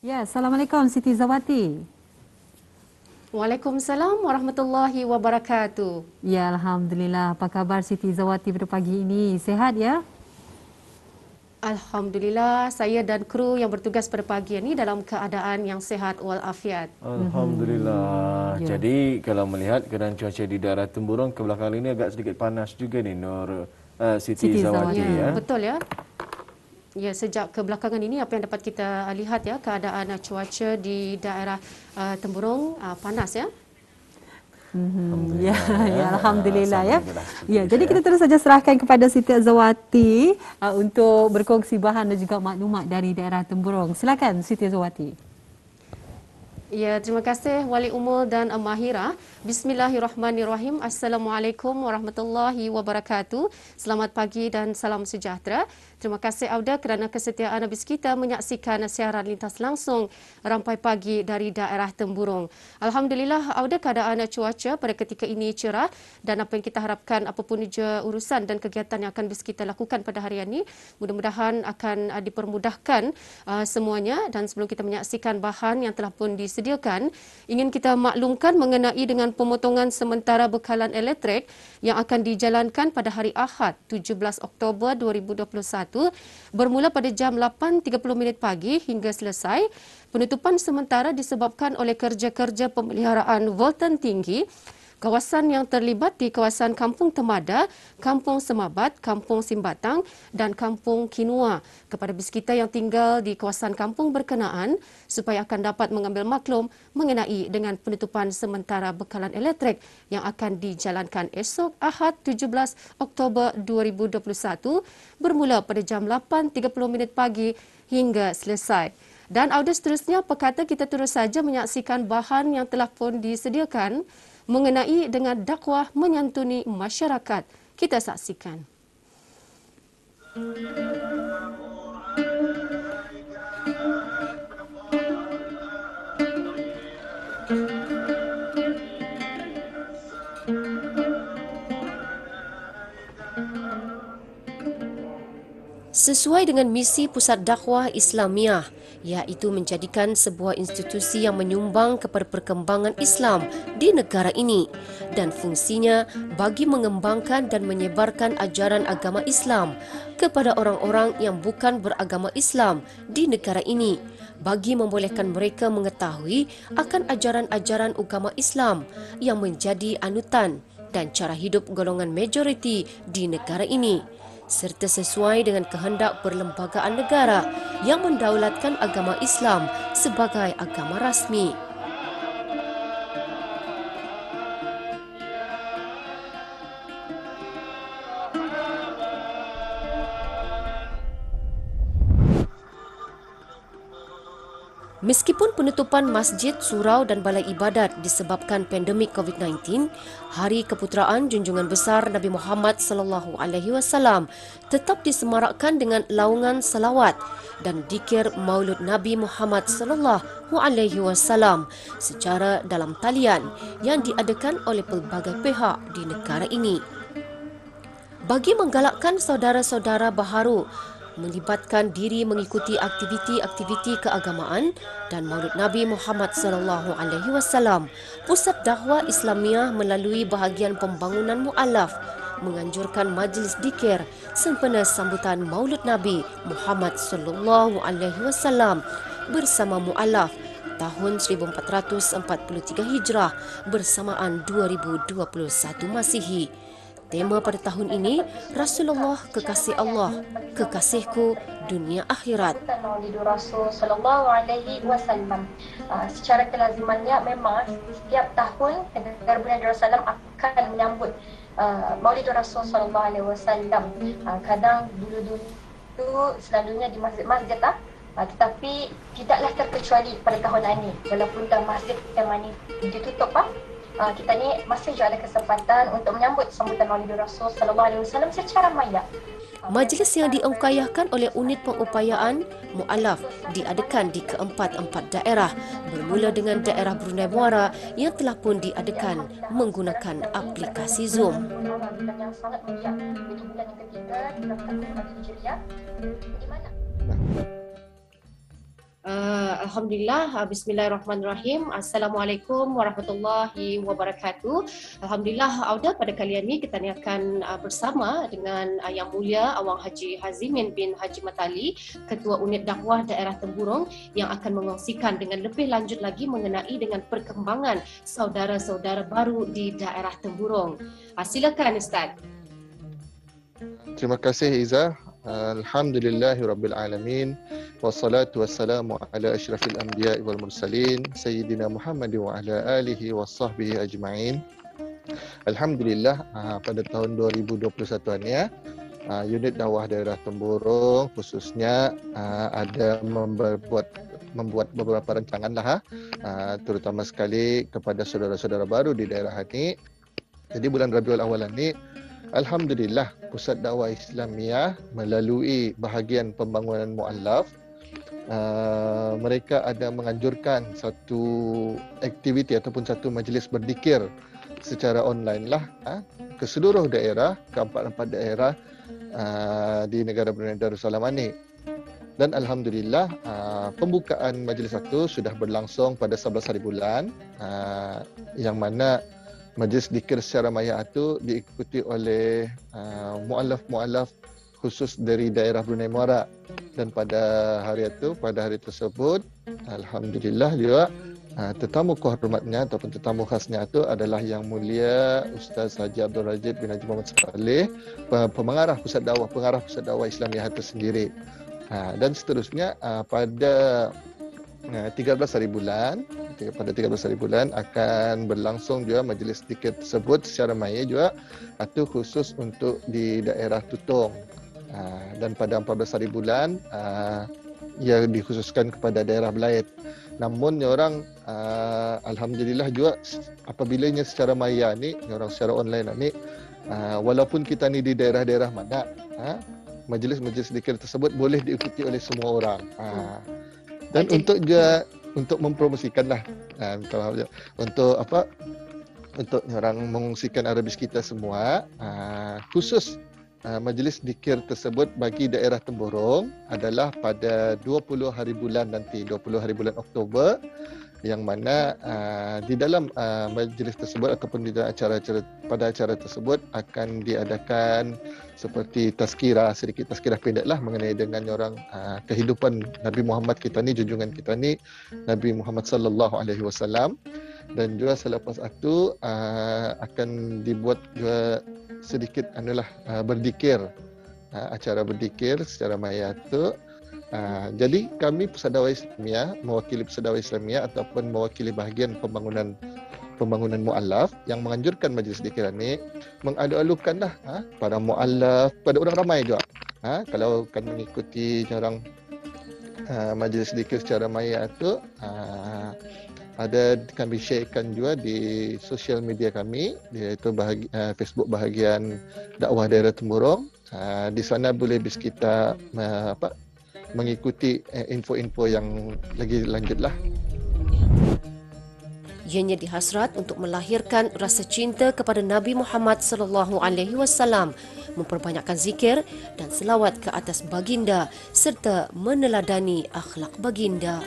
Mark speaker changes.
Speaker 1: Ya, Assalamualaikum Siti Zawati.
Speaker 2: Waalaikumsalam warahmatullahi wabarakatuh.
Speaker 1: Ya, Alhamdulillah. Apa kabar Siti Zawati pada pagi ini? Sehat ya?
Speaker 2: Alhamdulillah, saya dan kru yang bertugas pada pagi ini dalam keadaan yang sihat walafiat.
Speaker 3: Alhamdulillah.
Speaker 1: Ya.
Speaker 3: Jadi kalau melihat keadaan cuaca di daerah Temburong kebelakangan ini agak sedikit panas juga nih Nur Siti
Speaker 1: Siti
Speaker 3: Zawati
Speaker 1: Zawati.
Speaker 3: ya.
Speaker 2: Betul ya. Ya, sejak kebelakangan ini apa yang dapat kita lihat ya, keadaan cuaca di daerah Temburong panas ya.
Speaker 1: Ya, ya, Alhamdulillah ya.
Speaker 3: Alhamdulillah.
Speaker 1: Ya, jadi kita terus saja serahkan kepada Siti Zawati untuk berkongsi bahan dan juga maklumat dari daerah Temburong. Silakan Siti Zawati.
Speaker 2: Ya, terima kasih Wali Umul dan Mahira. Bismillahirrahmanirrahim. Assalamualaikum warahmatullahi wabarakatuh. Selamat pagi dan salam sejahtera. Terima kasih Auda kerana kesetiaan habis kita menyaksikan siaran lintas langsung Rampai Pagi dari daerah Temburong. Alhamdulillah Auda, keadaan cuaca pada ketika ini cerah dan apa yang kita harapkan apapun juga urusan dan kegiatan yang akan kita lakukan pada hari ini mudah-mudahan akan dipermudahkan semuanya. Dan sebelum kita menyaksikan bahan yang telah pun disediakan, ingin kita maklumkan mengenai dengan pemotongan sementara bekalan elektrik yang akan dijalankan pada hari Ahad 17 Oktober 2021 bermula pada jam 8.30 pagi hingga selesai. Penutupan sementara disebabkan oleh kerja-kerja pemeliharaan voltan tinggi. Kawasan yang terlibat di kawasan Kampung Temada, Kampung Semabat, Kampung Simbatang dan Kampung Kinua. Kepada bis kita yang tinggal di kawasan kampung berkenaan supaya akan dapat mengambil maklum mengenai dengan penutupan sementara bekalan elektrik yang akan dijalankan esok Ahad 17 Oktober 2021 bermula pada jam 8.30 pagi hingga selesai. Dan audio seterusnya, pekata kita terus saja menyaksikan bahan yang telah pun disediakan mengenai dengan dakwah menyantuni masyarakat. Kita saksikan. Sesuai dengan misi Pusat Dakwah Islamiah, iaitu menjadikan sebuah institusi yang menyumbang kepada perkembangan Islam di negara ini dan fungsinya bagi mengembangkan dan menyebarkan ajaran agama Islam kepada orang-orang yang bukan beragama Islam di negara ini, bagi membolehkan mereka mengetahui akan ajaran-ajaran agama Islam yang menjadi anutan dan cara hidup golongan majoriti di negara ini, serta sesuai dengan kehendak perlembagaan negara yang mendaulatkan agama Islam sebagai agama rasmi. Meskipun penutupan masjid, surau dan balai ibadat disebabkan pandemik COVID-19, Hari Keputeraan Junjungan Besar Nabi Muhammad sallallahu alaihi wasallam tetap disemarakkan dengan laungan salawat dan zikir Maulud Nabi Muhammad sallallahu alaihi wasallam secara dalam talian yang diadakan oleh pelbagai pihak di negara ini. Bagi menggalakkan saudara-saudara baharu melibatkan diri mengikuti aktiviti-aktiviti keagamaan dan Maulid Nabi Muhammad sallallahu alaihi wasallam, Pusat Dakwah Islamiah melalui bahagian pembangunan mualaf menganjurkan majlis zikir sempena sambutan Maulid Nabi Muhammad sallallahu alaihi wasallam bersama mualaf tahun 1443 Hijrah bersamaan 2021 Masihi. Tema pada tahun ini, Rasulullah kekasih Allah, kekasihku dunia akhirat.
Speaker 4: Maulid Rasul sallallahu alaihi wasallam. Secara kelazimannya memang setiap tahun negara Brunei Darussalam akan menyambut Maulid Rasul sallallahu alaihi wasallam. Kadang dulu selalunya di masjid-masjid tetapi tidaklah terkecuali pada tahun ini walaupun dah masjid yang mana ditutup kita ni masih juga ada kesempatan untuk menyambut sambutan Maulid Rasul sallallahu alaihi wasallam secara maya.
Speaker 2: Majlis yang diengkayahkan oleh unit pengupayaan mualaf diadakan di keempat-empat daerah bermula dengan daerah Brunei Muara yang telah pun diadakan menggunakan aplikasi Zoom.
Speaker 4: Yang sangat mulia itu bulan yang ketiga di tahun Hijriah di mana
Speaker 2: Alhamdulillah, bismillahirrahmanirrahim. Assalamualaikum warahmatullahi wabarakatuh. Alhamdulillah, Auda, pada kali ini kita ni akan bersama dengan Yang Mulia Awang Haji Hazimin bin Haji Matali, Ketua Unit Dakwah Daerah Temburong, yang akan mengongsikan dengan lebih lanjut lagi mengenai dengan perkembangan saudara-saudara baru di daerah Temburong. Silakan Ustaz.
Speaker 5: Terima kasih Iza. Alhamdulillahirabbil alamin wassalatu wassalamu ala asyrafil anbiya'i wal mursalin sayyidina Muhammad wa ala alihi washabbihi ajma'in. Alhamdulillah, pada tahun 2021 ni unit dakwah daerah Temburong khususnya ada membuat beberapa rancangan lah, terutama sekali kepada saudara-saudara baru di daerah ini. Jadi bulan Rabiul Awal ini, alhamdulillah, Pusat Dakwah Islamiyah melalui bahagian pembangunan muallaf, mereka ada menganjurkan satu aktiviti ataupun satu majlis berzikir secara online lah ke seluruh daerah, ke 44 daerah di negara Brunei Darussalam ini. Dan alhamdulillah, pembukaan majlis itu sudah berlangsung pada 11 hari bulan, yang mana majlis zikir secara maya itu diikuti oleh muallaf-muallaf khusus dari daerah Brunei Muara. Dan pada hari tersebut, alhamdulillah juga tetamu kehormatnya ataupun tetamu khasnya itu adalah Yang Mulia Ustaz Haji Abdul Rajid bin Haji Muhammad Saleh, pengarah Pusat Dakwah Islamiyah itu sendiri. Dan seterusnya pada 13 hari bulan akan berlangsung juga majlis zikir tersebut secara maya juga, itu khusus untuk di daerah Tutong. Dan pada 14 hari bulan ia dikhususkan kepada daerah Belait. Namun orang alhamdulillah juga apabila secara maya ni, orang secara online ni, walaupun kita ni di daerah-daerah mana, majlis-majlis zikir tersebut boleh diikuti oleh semua orang. Dan untuk mempromosikanlah, untuk orang mengungsikan Arabis kita semua, khusus majlis zikir tersebut bagi daerah Temburong adalah pada 20 hari bulan nanti, 20 hari bulan Oktober, yang mana di dalam majlis tersebut ataupun di dalam pada acara tersebut akan diadakan seperti sedikit tazkirah pendek lah mengenai dengan orang kehidupan Nabi Muhammad kita ni, junjungan kita ni, Nabi Muhammad sallallahu alaihi wasallam. Dan juga selepas itu akan dibuat juga sedikit berzikir, acara berzikir secara maya itu. Jadi kami Pusat Dakwah Islamiyah, mewakili Pusat Dakwah Islamiyah ataupun mewakili bahagian pembangunan muallaf yang menganjurkan majlis zikir ini, mengalu-alukanlah para muallaf, pada orang ramai juga. Kalau akan mengikuti orang majlis zikir secara maya itu, ada kami sharekan juga di sosial media kami, iaitu Facebook bahagian dakwah daerah Temburong. Di sana boleh kita mengikuti info-info yang lagi lanjutlah.
Speaker 2: Ianya dihasrat untuk melahirkan rasa cinta kepada Nabi Muhammad sallallahu alaihi wasallam, memperbanyakkan zikir dan selawat ke atas baginda serta meneladani akhlak baginda.